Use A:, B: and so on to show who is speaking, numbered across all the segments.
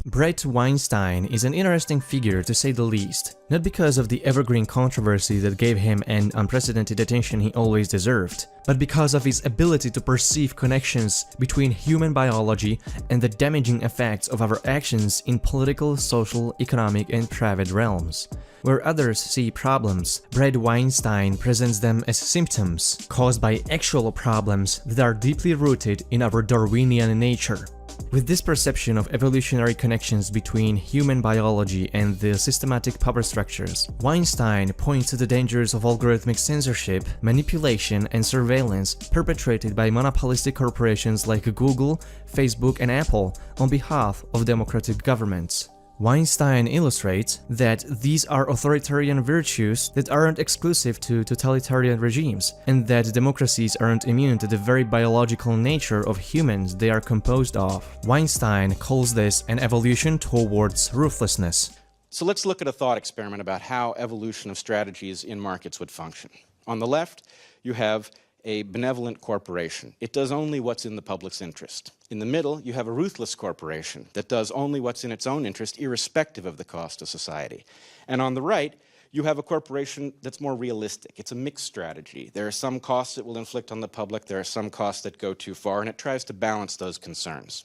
A: Bret Weinstein is an interesting figure to say the least, not because of the evergreen controversy that gave him an unprecedented attention he always deserved, but because of his ability to perceive connections between human biology and the damaging effects of our actions in political, social, economic, and private realms. Where others see problems, Bret Weinstein presents them as symptoms caused by actual problems that are deeply rooted in our Darwinian nature. With this perception of evolutionary connections between human biology and the systematic power structures, Weinstein points to the dangers of algorithmic censorship, manipulation, and surveillance perpetrated by monopolistic corporations like Google, Facebook, and Apple on behalf of democratic governments. Weinstein illustrates that these are authoritarian virtues that aren't exclusive to totalitarian regimes, and that democracies aren't immune to the very biological nature of humans they are composed of. Weinstein calls this an evolution towards ruthlessness.
B: So let's look at a thought experiment about how evolution of strategies in markets would function. On the left, you have a benevolent corporation. It does only what's in the public's interest. In the middle, you have a ruthless corporation that does only what's in its own interest, irrespective of the cost to society. And on the right, you have a corporation that's more realistic. It's a mixed strategy. There are some costs it will inflict on the public, there are some costs that go too far, and it tries to balance those concerns.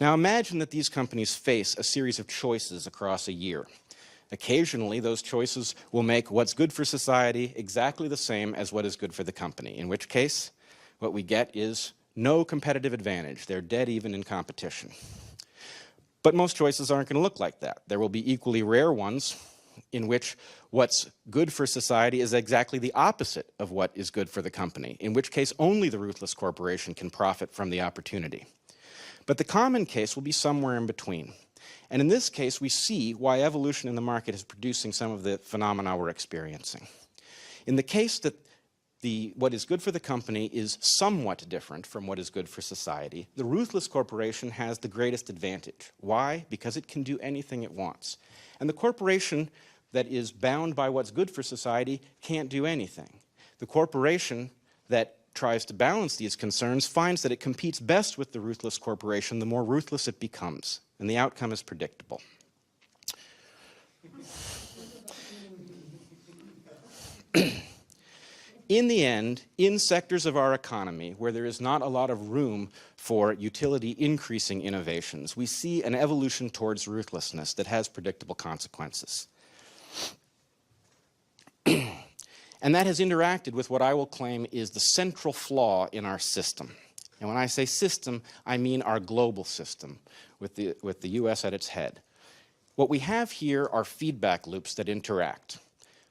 B: Now imagine that these companies face a series of choices across a year. Occasionally, those choices will make what's good for society exactly the same as what is good for the company, in which case, what we get is no competitive advantage. They're dead even in competition. But most choices aren't going to look like that. There will be equally rare ones in which what's good for society is exactly the opposite of what is good for the company, in which case only the ruthless corporation can profit from the opportunity. But the common case will be somewhere in between. And in this case, we see why evolution in the market is producing some of the phenomena we're experiencing. In the case that what is good for the company is somewhat different from what is good for society, the ruthless corporation has the greatest advantage. Why? Because it can do anything it wants. And the corporation that is bound by what's good for society can't do anything. The corporation that tries to balance these concerns finds that it competes best with the ruthless corporation the more ruthless it becomes. And the outcome is predictable. In the end, in sectors of our economy where there is not a lot of room for utility-increasing innovations, we see an evolution towards ruthlessness that has predictable consequences. And that has interacted with what I will claim is the central flaw in our system. And when I say system, I mean our global system, with the US at its head. What we have here are feedback loops that interact.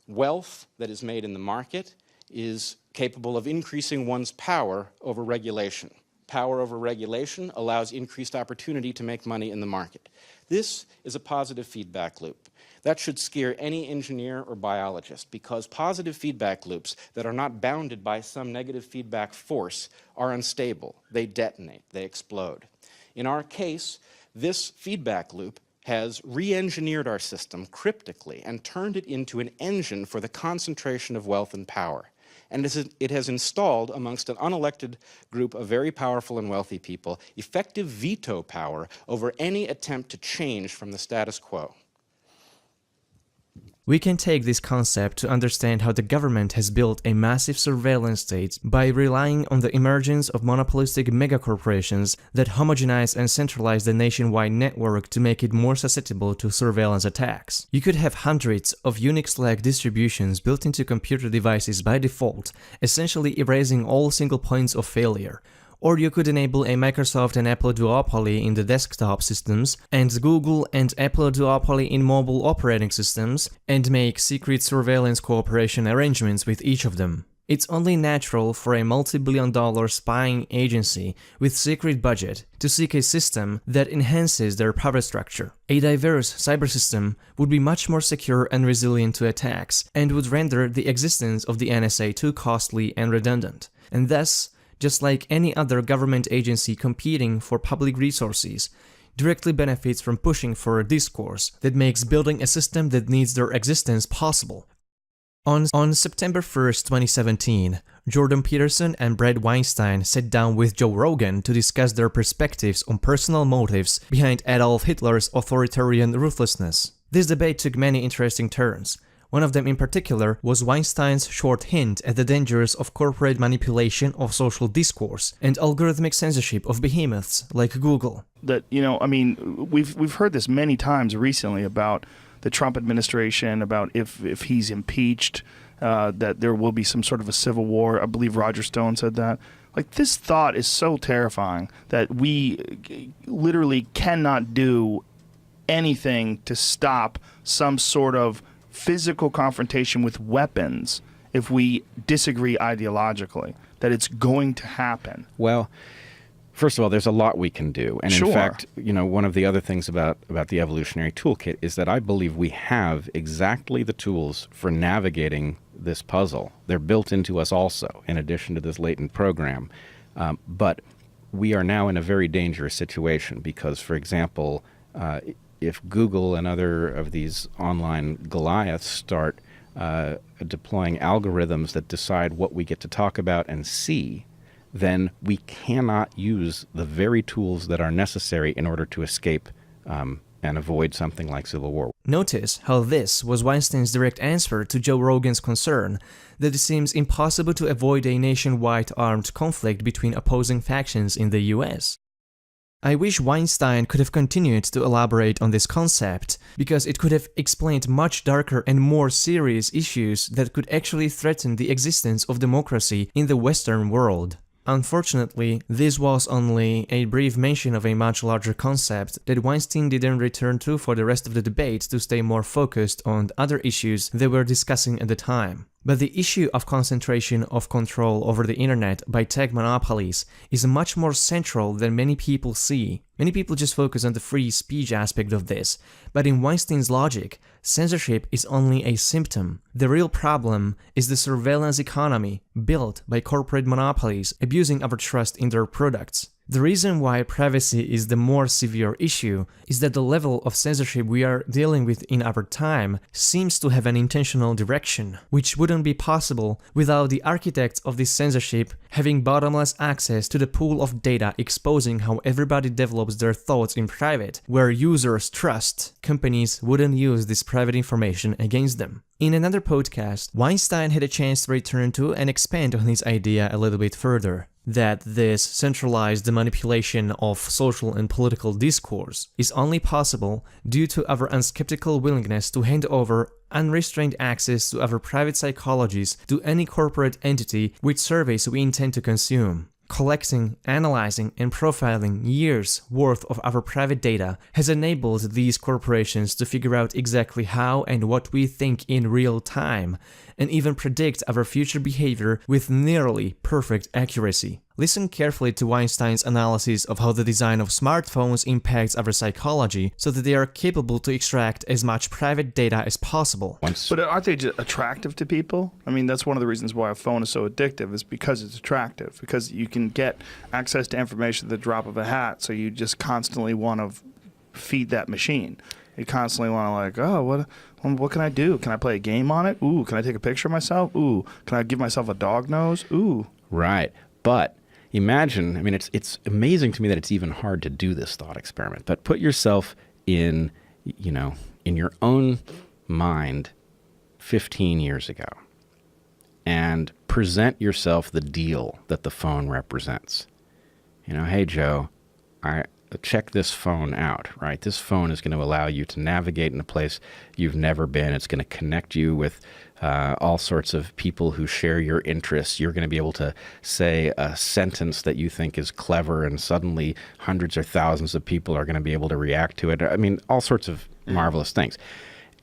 B: Wealth that is made in the market is capable of increasing one's power over regulation. Power over regulation allows increased opportunity to make money in the market. This is a positive feedback loop. That should scare any engineer or biologist, because positive feedback loops that are not bounded by some negative feedback force are unstable. They detonate, they explode. In our case, this feedback loop has re-engineered our system cryptically and turned it into an engine for the concentration of wealth and power. And it has installed amongst an unelected group of very powerful and wealthy people effective veto power over any attempt to change from the status quo.
A: We can take this concept to understand how the government has built a massive surveillance state by relying on the emergence of monopolistic megacorporations that homogenize and centralize the nationwide network to make it more susceptible to surveillance attacks. You could have hundreds of Unix-like distributions built into computer devices by default, essentially erasing all single points of failure. Or you could enable a Microsoft and Apple duopoly in the desktop systems, and Google and Apple duopoly in mobile operating systems, and make secret surveillance cooperation arrangements with each of them. It's only natural for a multi-billion-dollar spying agency with secret budget to seek a system that enhances their power structure. A diverse cyber system would be much more secure and resilient to attacks, and would render the existence of the NSA too costly and redundant. And thus, just like any other government agency competing for public resources, directly benefits from pushing for a discourse that makes building a system that needs their existence possible. On September 1st, 2017, Jordan Peterson and Bret Weinstein sat down with Joe Rogan to discuss their perspectives on personal motives behind Adolf Hitler's authoritarian ruthlessness. This debate took many interesting turns. One of them in particular was Weinstein's short hint at the dangers of corporate manipulation of social discourse and algorithmic censorship of behemoths like Google.
C: That, we've heard this many times recently about the Trump administration, about if he's impeached, that there will be some sort of a civil war. I believe Roger Stone said that. Like, this thought is so terrifying that we literally cannot do anything to stop some sort of physical confrontation with weapons if we disagree ideologically, that it's going to happen.
B: Well, first of all, there's a lot we can do. And
C: Sure.
B: in fact, one of the other things about the evolutionary toolkit is that I believe we have exactly the tools for navigating this puzzle. They're built into us also, in addition to this latent program. But we are now in a very dangerous situation because, for example, if Google and other of these online Goliaths start deploying algorithms that decide what we get to talk about and see, then we cannot use the very tools that are necessary in order to escape and avoid something like civil war.
A: Notice how this was Weinstein's direct answer to Joe Rogan's concern that it seems impossible to avoid a nationwide armed conflict between opposing factions in the US. I wish Weinstein could have continued to elaborate on this concept, because it could have explained much darker and more serious issues that could actually threaten the existence of democracy in the Western world. Unfortunately, this was only a brief mention of a much larger concept that Weinstein didn't return to for the rest of the debate to stay more focused on other issues they were discussing at the time. But the issue of concentration of control over the internet by tech monopolies is much more central than many people see. Many people just focus on the free speech aspect of this, but in Weinstein's logic, censorship is only a symptom. The real problem is the surveillance economy built by corporate monopolies abusing our trust in their products. The reason why privacy is the more severe issue is that the level of censorship we are dealing with in our time seems to have an intentional direction, which wouldn't be possible without the architects of this censorship having bottomless access to the pool of data exposing how everybody develops their thoughts in private, where users trust companies wouldn't use this private information against them. In another podcast, Weinstein had a chance to return to and expand on his idea a little bit further, that this centralized manipulation of social and political discourse is only possible due to our unskeptical willingness to hand over unrestrained access to our private psychologies to any corporate entity which surveys we intend to consume. Collecting, analyzing, and profiling years' worth of our private data has enabled these corporations to figure out exactly how and what we think in real time, and even predict our future behavior with nearly perfect accuracy. Listen carefully to Weinstein's analysis of how the design of smartphones impacts our psychology so that they are capable to extract as much private data as possible.
C: But aren't they just attractive to people? I mean, that's one of the reasons why a phone is so addictive, is because it's attractive, because you can get access to information at the drop of a hat, so you just constantly want to feed that machine. You constantly want to what can I do? Can I play a game on it? Ooh, can I take a picture of myself? Ooh, can I give myself a dog nose? Ooh.
B: Right. But imagine, it's amazing to me that it's even hard to do this thought experiment, but put yourself in your own mind 15 years ago and present yourself the deal that the phone represents. Hey, Joe, check this phone out, right? This phone is going to allow you to navigate in a place you've never been. It's going to connect you with all sorts of people who share your interests. You're going to be able to say a sentence that you think is clever, and suddenly hundreds or thousands of people are going to be able to react to it. All sorts of marvelous things.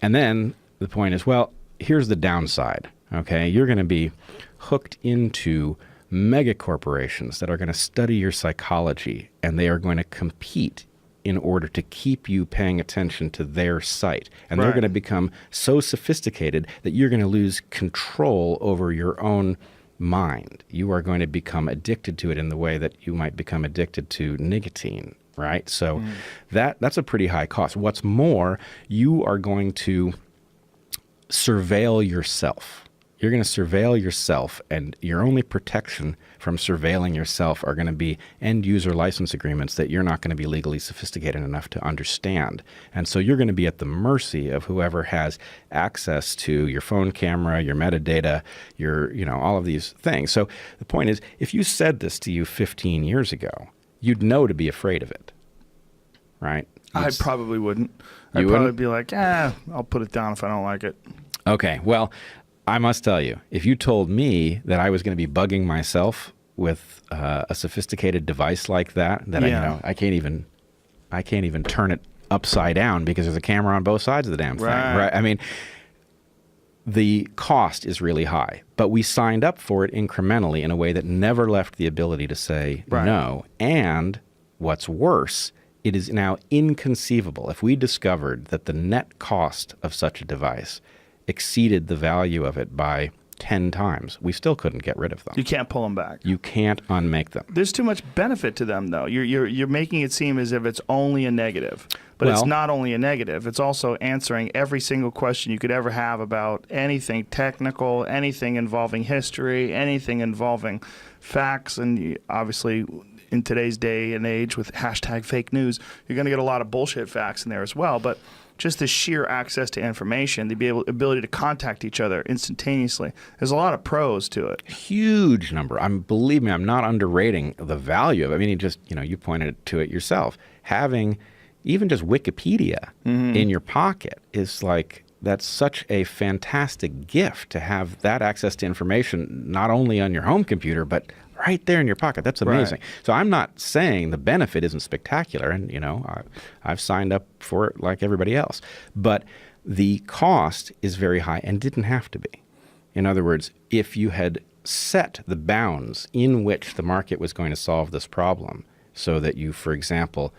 B: And then the point is, well, here's the downside, okay? You're going to be hooked into mega corporations that are going to study your psychology, and they are going to compete in order to keep you paying attention to their site. And They're going to become so sophisticated that you're going to lose control over your own mind. You are going to become addicted to it in the way that you might become addicted to nicotine, right? So that's a pretty high cost. What's more, you are going to surveil yourself.
D: You're going to surveil yourself, and your only protection from surveilling yourself are going to be end-user license agreements that you're not going to be legally sophisticated enough to understand. And so you're going to be at the mercy of whoever has access to your phone camera, your metadata, your, all of these things. So the point is, if you said this to you 15 years ago, you'd know to be afraid of it, right?
C: I probably wouldn't. I'd probably be like, I'll put it down if I don't like it.
D: Okay, well, I must tell you, if you told me that I was going to be bugging myself with a sophisticated device like that, I can't even turn it upside down because there's a camera on both sides of the damn thing, right? I mean, the cost is really high, but we signed up for it incrementally in a way that never left the ability to say no. And what's worse, it is now inconceivable if we discovered that the net cost of such a device exceeded the value of it by 10 times. We still couldn't get rid of them.
C: You can't pull them back.
D: You can't unmake them.
C: There's too much benefit to them, though. You're making it seem as if it's only a negative. But it's not only a negative. It's also answering every single question you could ever have about anything technical, anything involving history, anything involving facts. And obviously, in today's day and age with hashtag fake news, you're going to get a lot of bullshit facts in there as well. But just the sheer access to information, the ability to contact each other instantaneously. There's a lot of pros to it.
D: Huge number. Believe me, I'm not underrating the value of it. I mean, you pointed to it yourself. Having even just Wikipedia in your pocket is that's such a fantastic gift to have that access to information, not only on your home computer, but right there in your pocket. That's amazing. Right. So I'm not saying the benefit isn't spectacular, and I've signed up for it like everybody else. But the cost is very high and didn't have to be. In other words, if you had set the bounds in which the market was going to solve this problem so that you, for example,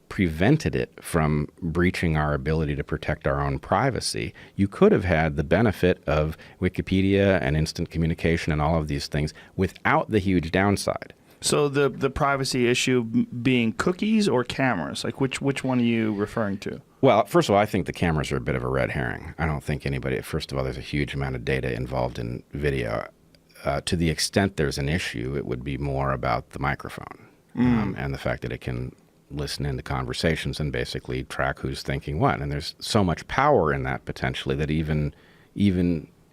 D: prevented it from breaching our ability to protect our own privacy, you could have had the benefit of Wikipedia and instant communication and all of these things without the huge downside.
C: So the privacy issue being cookies or cameras? Which one are you referring to?
D: Well, first of all, I think the cameras are a bit of a red herring. I don't think anybody, first of all, there's a huge amount of data involved in video. To the extent there's an issue, it would be more about the microphone and the fact that it can listen into conversations and basically track who's thinking what. And there's so much power in that potentially that even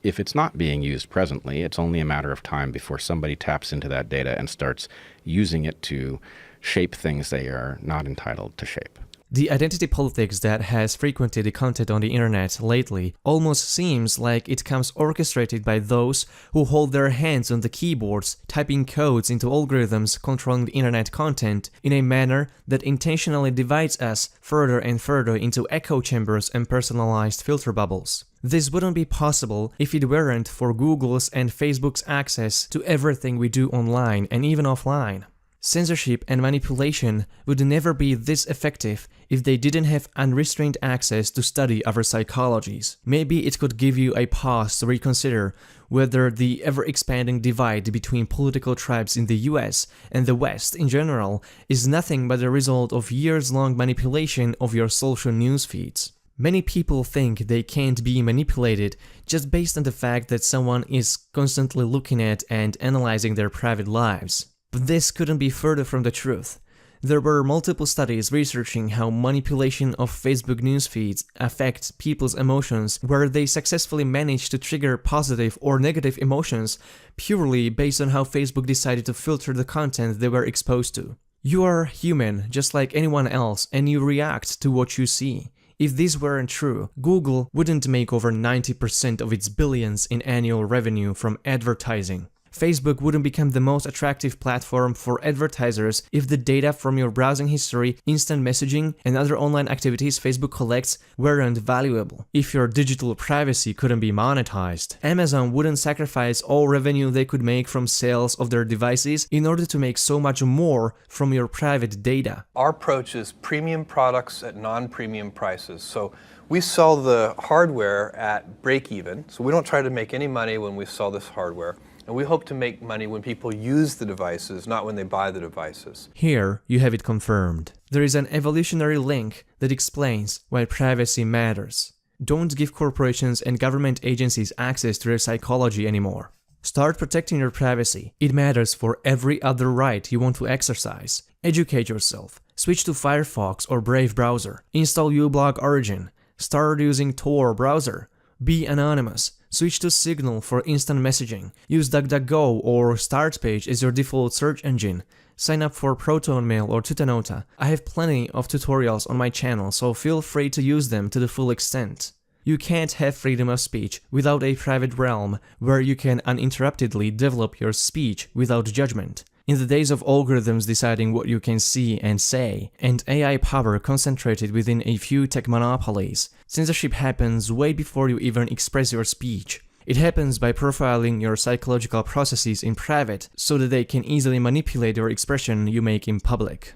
D: if it's not being used presently, it's only a matter of time before somebody taps into that data and starts using it to shape things they are not entitled to shape.
A: The identity politics that has frequented the content on the internet lately almost seems like it comes orchestrated by those who hold their hands on the keyboards, typing codes into algorithms controlling the internet content in a manner that intentionally divides us further and further into echo chambers and personalized filter bubbles. This wouldn't be possible if it weren't for Google's and Facebook's access to everything we do online and even offline. Censorship and manipulation would never be this effective if they didn't have unrestrained access to study our psychologies. Maybe it could give you a pause to reconsider whether the ever-expanding divide between political tribes in the US and the West in general is nothing but the result of years-long manipulation of your social news feeds. Many people think they can't be manipulated just based on the fact that someone is constantly looking at and analyzing their private lives. But this couldn't be further from the truth. There were multiple studies researching how manipulation of Facebook news feeds affects people's emotions, where they successfully managed to trigger positive or negative emotions purely based on how Facebook decided to filter the content they were exposed to. You are human, just like anyone else, and you react to what you see. If this weren't true, Google wouldn't make over 90% of its billions in annual revenue from advertising. Facebook wouldn't become the most attractive platform for advertisers if the data from your browsing history, instant messaging, and other online activities Facebook collects weren't valuable. If your digital privacy couldn't be monetized, Amazon wouldn't sacrifice all revenue they could make from sales of their devices in order to make so much more from your private data.
E: Our approach is premium products at non-premium prices. So we sell the hardware at break even, so we don't try to make any money when we sell this hardware. And we hope to make money when people use the devices, not when they buy the devices.
A: Here, you have it confirmed. There is an evolutionary link that explains why privacy matters. Don't give corporations and government agencies access to your psychology anymore. Start protecting your privacy. It matters for every other right you want to exercise. Educate yourself. Switch to Firefox or Brave browser. Install uBlock Origin. Start using Tor browser. Be anonymous. Switch to Signal for instant messaging. Use DuckDuckGo or StartPage as your default search engine. Sign up for ProtonMail or Tutanota. I have plenty of tutorials on my channel, so feel free to use them to the full extent. You can't have freedom of speech without a private realm where you can uninterruptedly develop your speech without judgment. In the days of algorithms deciding what you can see and say, and AI power concentrated within a few tech monopolies, censorship happens way before you even express your speech. It happens by profiling your psychological processes in private so that they can easily manipulate your expression you make in public.